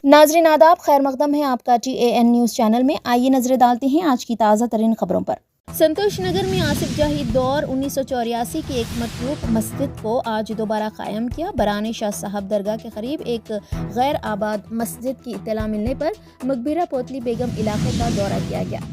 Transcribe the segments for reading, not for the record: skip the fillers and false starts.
नाज़रीन आदाब, खैर मकदम है आपका TAN न्यूज़ चैनल में। आइए नजरें डालते हैं आज की ताज़ा तरीन खबरों पर। संतोष नगर में आसिफ जाही दौर 1984 की एक मतरूक मस्जिद को आज दोबारा कायम किया। बरानी शाह साहब दरगाह के करीब एक गैर आबाद मस्जिद की इत्तला मिलने पर मकबरा पोतली बेगम इलाके का दौरा किया गया।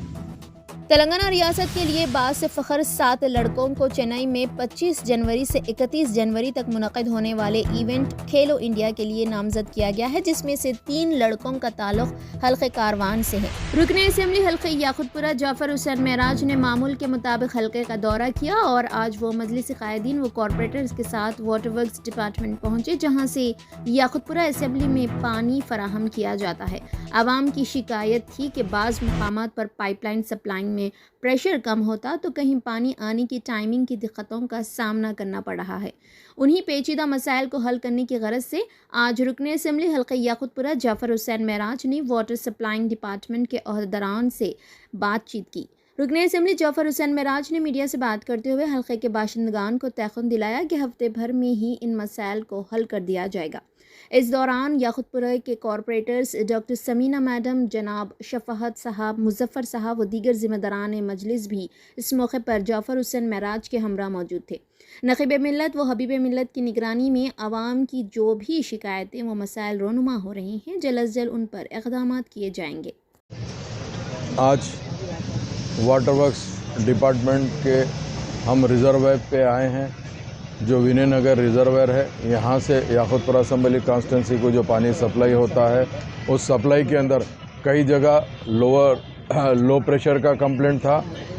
तेलंगाना रियासत के लिए बास फ़ख्र 7 लड़कों को चेन्नई में 25 जनवरी से 31 जनवरी तक मुनक़िद होने वाले इवेंट खेलो इंडिया के लिए नामज़द किया गया है, जिसमें से 3 लड़कों का ताल्लुक़ हल्क़े कारवान से है। रुकन असेंबली हल्क़े याकुतपुरा जाफ़र हुसैन महराज ने मामूल के मुताबिक हल्के का दौरा किया और आज वो मजलिस क़ायदीन व कॉरपोरेटर्स के साथ वाटर वर्क्स डिपार्टमेंट पहुँचे, जहाँ से याकुतपुरा असेंबली में पानी फराहम किया जाता है। आवाम की शिकायत थी कि बाज़ मकामात पर पाइपलाइन सप्लाइंग में प्रेशर कम होता तो कहीं पानी आने की टाइमिंग की दिक्कतों का सामना करना पड़ रहा है। उन्हीं पेचीदा मसाइल को हल करने की गरज से आज रुकन असेंबली हल्क़े याकुतपुरा जाफ़र हुसैन महराज ने वाटर सप्लाइंग डिपार्टमेंट के अहदेदारान से बातचीत की। रुकन असेंबली जाफ़र हुसैन महराज ने मीडिया से बात करते हुए हल्क़े के बाशिंदगान को तयक़ुन दिलाया कि हफ्ते भर में ही इन मसाइल को हल कर दिया जाएगा। इस दौरान याकुतपुरा के कॉरपोरेटर्स डॉक्टर समीना मैडम, जनाब शफाहत साहब, मुजफ्फर साहब व दीगर ज़िम्मेदारान मजलिस भी इस मौके पर जाफ़र हुसैन महराज के हमरा मौजूद थे। नक़ीब मिल्लत व हबीब मिल्लत की निगरानी में आवाम की जो भी शिकायतें व मसाइल रोनुमा हो रही हैं, जल्द अज जल्द उन पर इक़दामात किए जाएंगे। आज वाटर वर्क्स डिपार्टमेंट के हम रिज़र्वायर पे आए हैं, जो विनयनगर रिज़र्वायर है। यहाँ से याकुतपुरा असेंबली कॉन्स्टिट्यूंसी को जो पानी सप्लाई होता है, उस सप्लाई के अंदर कई जगह लो प्रेशर का कंप्लेंट था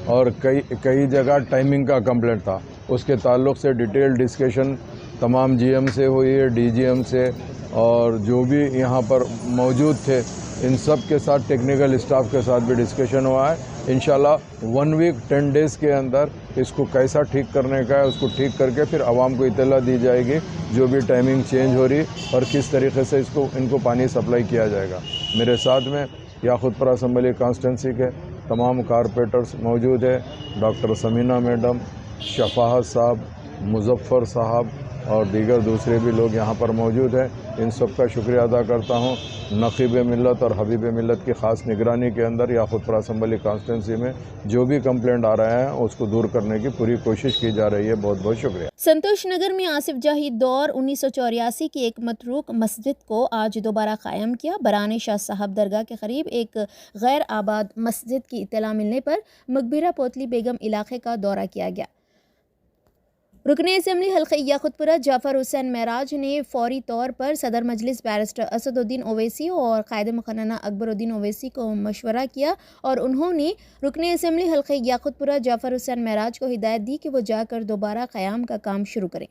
और कई जगह टाइमिंग का कंप्लेंट था। उसके ताल्लुक़ से डिटेल डिस्कशन तमाम GM से हुई है, DGM से, और जो भी यहाँ पर मौजूद थे इन सब के साथ टेक्निकल स्टाफ के साथ भी डिस्कशन हुआ है। इंशाल्लाह 1 वीक 10 डेज़ के अंदर इसको कैसा ठीक करने का है उसको ठीक करके फिर आवाम को इत्तला दी जाएगी, जो भी टाइमिंग चेंज हो रही और किस तरीके से इनको पानी सप्लाई किया जाएगा। मेरे साथ में याकुतपुरा असेंबली कॉन्स्टिट्यूंसी के तमाम कारपोरेटर्स मौजूद है, डॉक्टर समीना मैडम, शफाहत साहब, मुजफ्फर साहब और दीगर दूसरे भी लोग यहाँ पर मौजूद हैं। इन सब का शुक्रिया अदा करता हूँ। नक़ीब मिल्लत और हबीब मिल्लत की ख़ास निगरानी के अंदर याकुतपुरा असेंबली कॉन्स्टिट्यूंसी में जो भी कंप्लेंट आ रहा है उसको दूर करने की पूरी कोशिश की जा रही है। बहुत बहुत शुक्रिया। संतोष नगर में आसिफ जाही दौर 1984 की एक मतरूक मस्जिद को आज दोबारा कायम किया। बरानी शाह साहब दरगाह के करीब एक गैर आबाद मस्जिद की इत्तला मिलने पर मकबरा पोतली बेगम इलाके का दौरा किया गया। रुकन असेंबली हल्क़े याकुतपुरा जाफ़र हुसैन महराज ने फौरी तौर पर सदर मजलिस बैरिस्टर असदुद्दीन ओवैसी और कायद मुक़न्नना अकबरुद्दीन ओवैसी को मशवरा किया और उन्होंने रुकन असेंबली हल्क़े याकुतपुरा जाफ़र हुसैन महराज को हिदायत दी कि वो जाकर दोबारा क़याम का काम शुरू करें।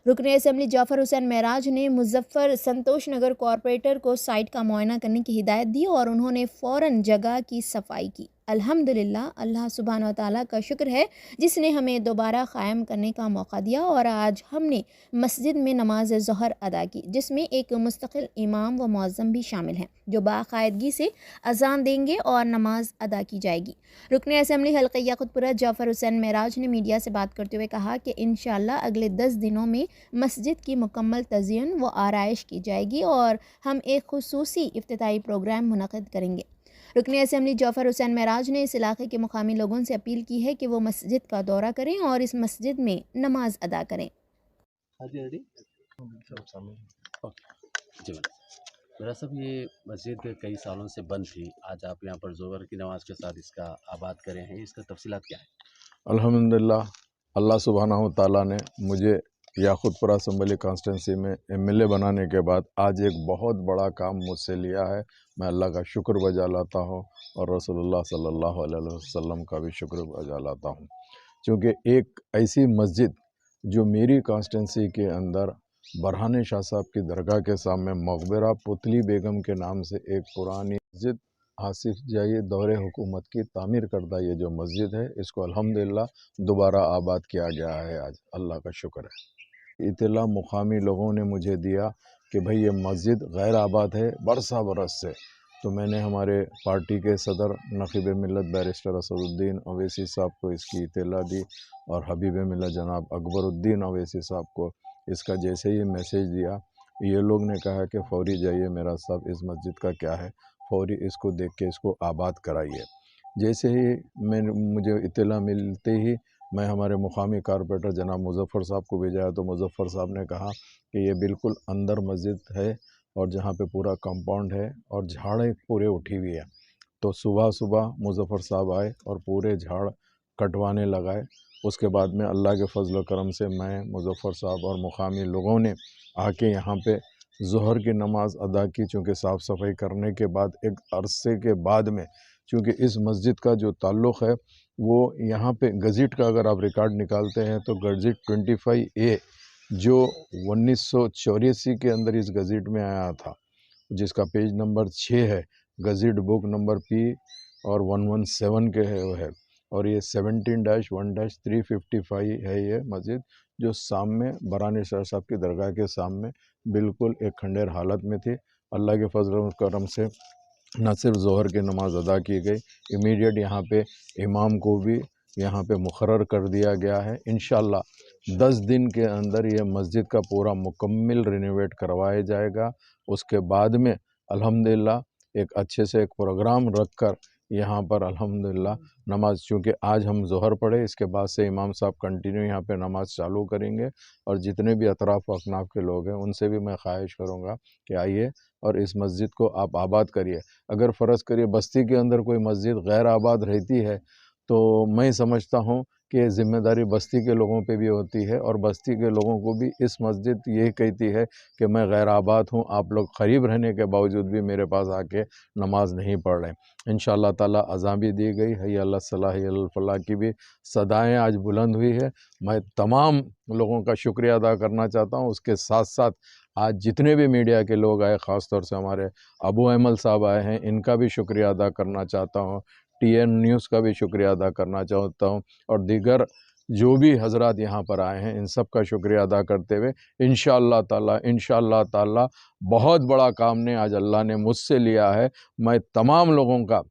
रुकन असेंबली जाफ़र हुसैन महराज ने मुजफ्फर संतोष नगर कॉरपोरेटर को साइट का मुआयना करने की हिदायत दी और उन्होंने फ़ौरन जगह की सफाई की। अल्हम्दुलिल्लाह, अल्लाह सुब्हान व तआला का शुक्र है जिसने हमें दोबारा क़ायम करने का मौका दिया और आज हमने मस्जिद में नमाज ज़ोहर अदा की, जिसमें एक मुस्तकिल इमाम व मुअज़्ज़म भी शामिल हैं, जो बाकायदगी से अज़ान देंगे और नमाज अदा की जाएगी। रुकन असेंबली हल्क़े याकुतपुरा जाफ़र हुसैन महराज ने मीडिया से बात करते हुए कहा कि इंशाअल्लाह अगले 10 दिनों में मस्जिद की मुकम्मल तज़यीन व आराइश की जाएगी और हम एक खुसूसी इफ्तिताई प्रोग्राम मुनक़िद करेंगे। रुकन असेंबली जाफ़र हुसैन महराज ने इस इलाके के मुकामी लोगों से अपील की है कि वो मस्जिद का दौरा करें और इस मस्जिद में नमाज अदा करें। मेरा सब ये मस्जिद कई सालों से बंद थी, आज आप यहाँ पर ज़ोहर की नमाज के साथ इसका आबाद करे हैं, इसका तफसीलात क्या है? अल्हम्दुलिल्लाह, अल्लाह सुब्हानहू व तआला ने मुझे याकुतपुरा असेंबली कॉन्स्टिट्यूंसी में MLA बनाने के बाद आज एक बहुत बड़ा काम मुझसे लिया है। मैं अल्लाह का शुक्र बजा लाता हूँ और रसूलुल्लाह सल्लल्लाहु अलैहि वसल्लम का भी शुक्र बजा लाता हूँ, क्योंकि एक ऐसी मस्जिद जो मेरी कॉन्स्टिट्यूंसी के अंदर बरहाने शाह साहब की दरगाह के सामने मकबरा पुतली बेगम के नाम से एक पुरानी मस्जिद आसिफ जाही दौरे हुकूमत की तामीर करदा ये जो मस्जिद है, इसको अल्हम्दुलिल्लाह दोबारा आबाद किया गया है। आज अल्लाह का शुक्र है। इत्तला मुकामी लोगों ने मुझे दिया कि भाई ये मस्जिद गैर आबाद है बरसा बरस से, तो मैंने हमारे पार्टी के सदर नक़ीब मिल्लत बैरिस्टर असदुद्दीन ओवैसी साहब को इसकी इत्तला दी और हबीब मिल्लत जनाब अकबरुद्दीन ओवैसी साहब को इसका जैसे ही मैसेज दिया, ये लोग ने कहा कि फौरी जाइए मेरा साहब, इस मस्जिद का क्या है, फौरी इसको देख के इसको आबाद कराइए। जैसे ही मुझे इत्तला मिलते ही मैं हमारे मुकामी कारपोरेटर जनाब मुज़फ़्फ़र साहब को भेजा, तो मुज़फ़्फ़र साहब ने कहा कि ये बिल्कुल अंदर मस्जिद है और जहाँ पे पूरा कंपाउंड है और झाड़ें पूरे उठी हुई है। तो सुबह सुबह मुज़फ़्फ़र साहब आए और पूरे झाड़ कटवाने लगाए। उसके बाद में अल्लाह के फजल व करम से मैं, मुज़फ़्फ़र साहब और मुकामी लोगों ने आके यहाँ पे ज़ोहर की नमाज़ अदा की। चूँकि साफ़ सफाई करने के बाद एक अरसे के बाद में, चूँकि इस मस्जिद का जो ताल्लुक़ है वो यहाँ पे गज़िट का अगर आप रिकॉर्ड निकालते हैं तो गज़िट 25A जो 1984 के अंदर इस गज़िट में आया था, जिसका पेज नंबर 6 है, गज़िट बुक नंबर P और 117 के है वो है, और ये 17-1-355 है ये मस्जिद, जो सामने बरानी शाह साहब की दरगाह के सामने बिल्कुल एक खंडेर हालत में थी। अल्लाह के फजल व करम से न सिर्फ ज़ोहर की नमाज़ अदा की गई, इमीडिएट यहाँ पे इमाम को भी यहाँ पे मुकर्रर कर दिया गया है। इंशाअल्लाह 10 दिन के अंदर ये मस्जिद का पूरा मुकम्मल रिनोवेट करवाया जाएगा। उसके बाद में अल्हम्दुलिल्लाह एक अच्छे से एक प्रोग्राम रख कर यहाँ पर अल्हम्दुलिल्लाह नमाज, चूँकि आज हम ज़ोहर पढ़े, इसके बाद से इमाम साहब कंटिन्यू यहाँ पे नमाज चालू करेंगे और जितने भी अतराफ़ व अकनाफ़ के लोग हैं उनसे भी मैं ख्वाहिश करूँगा कि आइए और इस मस्जिद को आप आबाद करिए। अगर फ़र्ज़ करिए बस्ती के अंदर कोई मस्जिद गैर आबाद रहती है तो मैं समझता हूँ कि ज़िम्मेदारी बस्ती के लोगों पे भी होती है और बस्ती के लोगों को भी इस मस्जिद यही कहती है कि मैं गैर आबाद हूँ, आप लोग करीब रहने के बावजूद भी मेरे पास आके नमाज नहीं पढ़ रहे। इंशाअल्लाह ताला अज़ान भी दी गई, हय्य अला सलाह हय्य अल फलाह की भी सदाएँ आज बुलंद हुई है। मैं तमाम लोगों का शुक्रिया अदा करना चाहता हूँ। उसके साथ साथ आज जितने भी मीडिया के लोग आए, ख़ास तौर से हमारे अबू अहमल साहब आए हैं, इनका भी शुक्रिया अदा करना चाहता हूँ। TN न्यूज़ का भी शुक्रिया अदा करना चाहता हूँ और दीगर जो भी हज़रात यहाँ पर आए हैं इन सब का शुक्रिया अदा करते हुए इंशाअल्लाह ताला बहुत बड़ा काम ने आज अल्लाह ने मुझसे लिया है। मैं तमाम लोगों का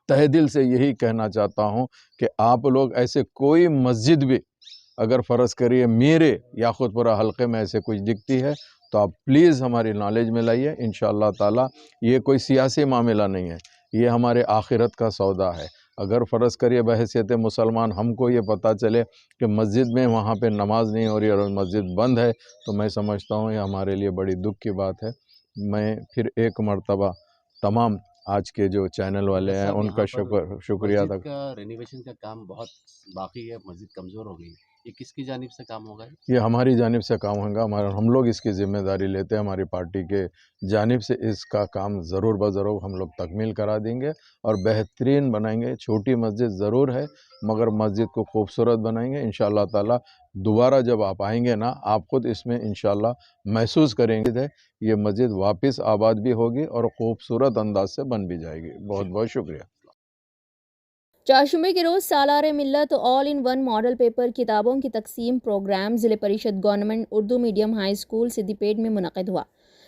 तहे दिल से यही कहना चाहता हूँ कि आप लोग ऐसे कोई मस्जिद भी अगर फ़र्ज़ करिए मेरे याक़ूतपुरा हलक़े में ऐसे कुछ दिखती है तो आप प्लीज़ हमारी नॉलेज में लाइए। इंशाअल्लाह ताला ये कोई सियासी मामला नहीं है, ये हमारे आखिरत का सौदा है। अगर फ़र्ज़ करिए बहैसियत मुसलमान हमको ये पता चले कि मस्जिद में वहाँ पे नमाज नहीं हो रही और मस्जिद बंद है तो मैं समझता हूँ ये हमारे लिए बड़ी दुख की बात है। मैं फिर एक मर्तबा तमाम आज के जो चैनल वाले हैं उनका शुक्रिया अदा। मस्जिद का रेनोवेशन का काम बहुत बाकी है, मस्जिद कमज़ोर हो गई, ये किसकी जानिब से काम होगा? ये हमारी जानिब से काम होगा, हम लोग इसकी ज़िम्मेदारी लेते हैं, हमारी पार्टी के जानिब से इसका काम ज़रूर ब-ज़रूर हम लोग तकमील करा देंगे और बेहतरीन बनाएंगे। छोटी मस्जिद ज़रूर है मगर मस्जिद को खूबसूरत बनाएंगे इंशाअल्लाह ताला। दोबारा जब आप आएंगे ना, आप ख़ुद इसमें इंशाअल्लाह महसूस करेंगे ये मस्जिद वापस आबाद भी होगी और ख़ूबसूरत अंदाज से बन भी जाएगी। बहुत बहुत शुक्रिया। चारशुमे के रोज़ सालारे मिल्लत all in one model paper किताबों की तकसीम प्रोग्राम ज़िले परिषद government Urdu medium high school Siddipet में मुनक़िद हुआ।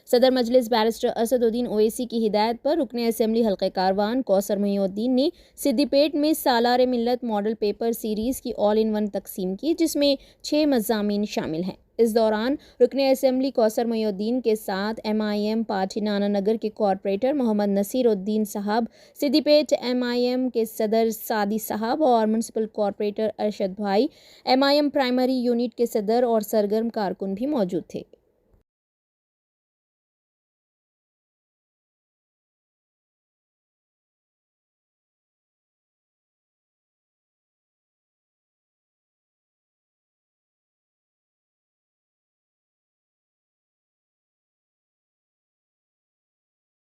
सदर मजलिस बैरिस्टर असदुद्दीन ओवैसी की हिदायत पर रुकने असेंबली हल्क़े कारवान कौसर मुहिउद्दीन ने सिद्दीपेट में सालारे मिल्लत मॉडल पेपर सीरीज़ की ऑल इन वन तकसीम की, जिसमें 6 मज़ामीन शामिल हैं। इस दौरान रुकने असेंबली कौसर मुहिउद्दीन के साथ MIM पार्टी नाना नगर के कॉरपोरेटर मोहम्मद नसीरुद्दीन साहब, सिद्दीपेट MIM के सदर सादी साहब और म्यूनसिपल कॉरपोरेटर अरशद भाई, MIM प्राइमरी यूनिट के सदर और सरगर्म कारकुन भी मौजूद थे।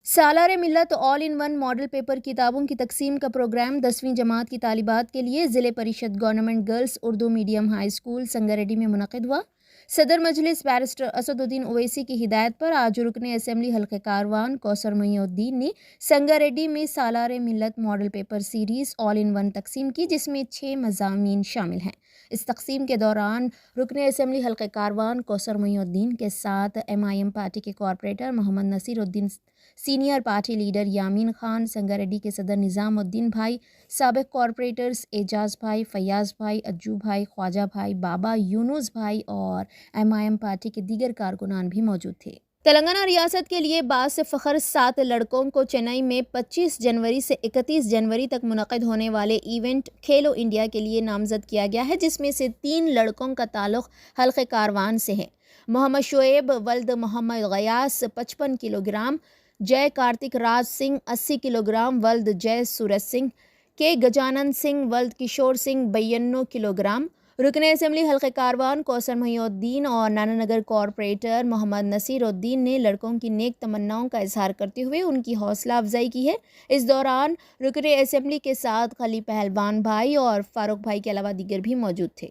सालारे मिल्लत all in one model paper किताबों की तकसीम का प्रोग्राम 10वीं जमात की तालिबात के लिए ज़िले परिषद government girls Urdu medium high school Sangareddy में मुनक़िद हुआ। सदर मजलिस बैरिस्टर असदुद्दीन ओवैसी की हिदायत पर आज रुकने असेंबली हल्क़े कारवान कौसर मुहिउद्दीन ने संगारेड्डी में सालारे मिल्लत model paper series all in one तकसीम की, जिसमें 6 मज़ामीन शामिल हैं। इस तकसीम के दौरान रुकने असेंबली हल्क़े कारवान कौसर मुहिउद्दीन के साथ MIM पार्टी के corporator Mohammed Naseeruddin, senior party leader Yameen Khan, Sangareddy के सदर निज़ामुद्दीन भाई, साबिक़ कॉरपोरेटर्स एजाज़ भाई, फैयाज़ भाई, अज्जू भाई, ख्वाजा भाई, बाबा यूनुस भाई और MIM पार्टी के दीगर कारकुनान भी मौजूद थे। تلنگانہ ریاست کے لیے باعث فخر 7 لڑکوں کو چنئی میں 25 جنوری سے 31 جنوری تک منعقد ہونے والے ایونٹ کھیلو انڈیا کے لیے نامزد کیا گیا ہے، جس میں سے 3 لڑکوں کا تعلق حلقہ کاروان سے ہے۔ محمد شعیب ولد محمد غیاس 55 کلو گرام، جے کارتک راج سنگھ 80 کلو گرام ولد جے سورج سنگھ، کے گجانند سنگھ ولد کشور سنگھ 92 کلو گرام۔ رکن اسمبلی حلقہ کاروان کوثر محی الدین اور نانا نگر کارپوریٹر محمد نصیر الدین نے لڑکوں کی نیک تمناؤں کا اظہار کرتے ہوئے ان کی حوصلہ افزائی کی ہے۔ اس دوران رکن اسمبلی کے ساتھ خلی پہلوان بھائی اور فاروق بھائی کے علاوہ دیگر بھی موجود تھے۔